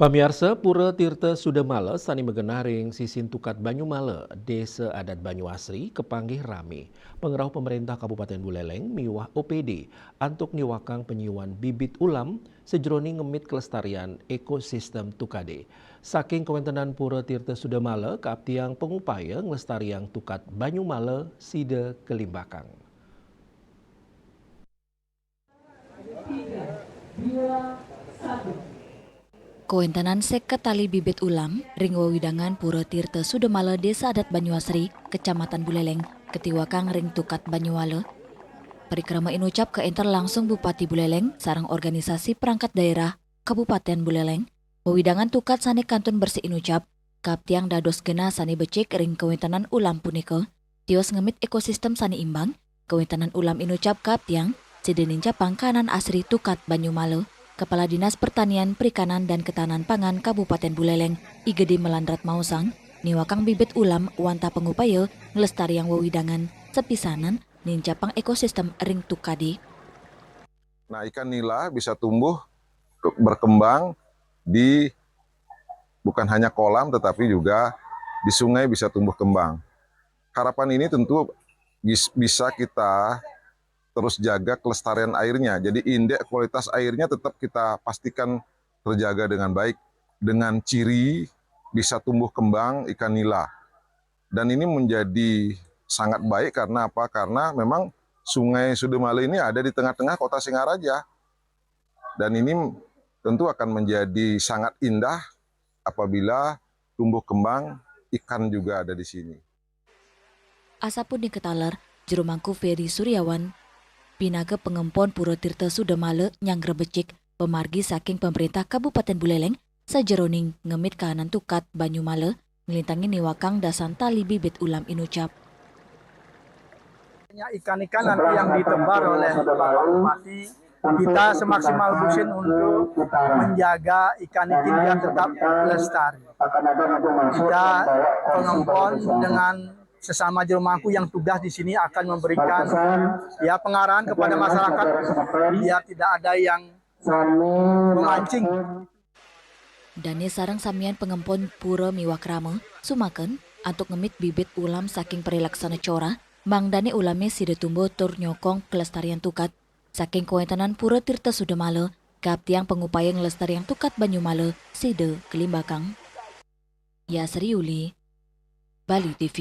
Pamiarsa Pura Tirta Sudamala sani megenaring sisin tukat Banyumala, Desa Adat Banyuasri, kepanggih rame. Pengerau pemerintah Kabupaten Buleleng miwah OPD antuk niwakang penyiuan bibit ulam sejroning ngemit kelestarian ekosistem tukade. Saking kewentenan Pura Tirta Sudamala, kaaptiang pengupaya ngelestariang tukat Banyumala sida kelimbakang. Kewentenan seket tali bibit ulam, ring wewidangan Pura Tirta Sudamala Desa Adat Banyuasri, Kecamatan Buleleng, ketiwakang ring tukat Banyuwala. Parikrama inucap ke enter langsung Bupati Buleleng, sarang organisasi perangkat daerah Kabupaten Buleleng. Wewidangan tukat sani kantun bersih inucap, kaptiang dados gena sani becik ring kewentenan ulam punika, tios ngemit ekosistem sani imbang, kewentenan ulam inucap kaptiang, sideninca pangkanan asri tukat Banyumala. Kepala Dinas Pertanian, Perikanan, dan Ketahanan Pangan Kabupaten Buleleng, Igede Melandrat Mausang, niwakang bibit ulam wanta pengupaya ngelestariang wewidangan sepisanan nincapang ekosistem ring tukadi. Nah, ikan nila bisa tumbuh berkembang di bukan hanya kolam tetapi juga di sungai bisa tumbuh kembang. Harapan ini tentu bisa kita terus jaga kelestarian airnya. Jadi indeks kualitas airnya tetap kita pastikan terjaga dengan baik. Dengan ciri bisa tumbuh kembang ikan nila. Dan ini menjadi sangat baik karena apa? Karena memang Sungai Sudamala ini ada di tengah-tengah kota Singaraja. Dan ini tentu akan menjadi sangat indah apabila tumbuh kembang ikan juga ada di sini. Asapun diketaler, juru mangku Ferry Suryawan, pinaga pengempon Pura Tirta Sudamala nyang grebecik pemargi saking pemerintah Kabupaten Buleleng sajeroning ngemit kahanan tukat Banyumala ngelintangi niwakang dasan tali bibit ulam inucap. Ikan-ikan nanti yang ditebar oleh Bapak Bupati, kita semaksimal mungkin untuk menjaga ikan-ikan biar tetap lestari. Kita pengempon dengan sesama juru mangku yang tugas di sini akan memberikan pengarahan kepada masyarakat biar tidak ada yang memancing. Dani sarang samian pengempon pura miwakrama, sumaken, antuk ngemit bibit ulam saking perilaksana cora, Mang Dani ulame sida tumbuh tur nyokong kelestarian tukat, saking kewentenan Pura Tirta Sudamala, kaptiang pengupaya ngelestarian tukat Banyumala sida kelimbakang. Yasri Yuli, Bali TV.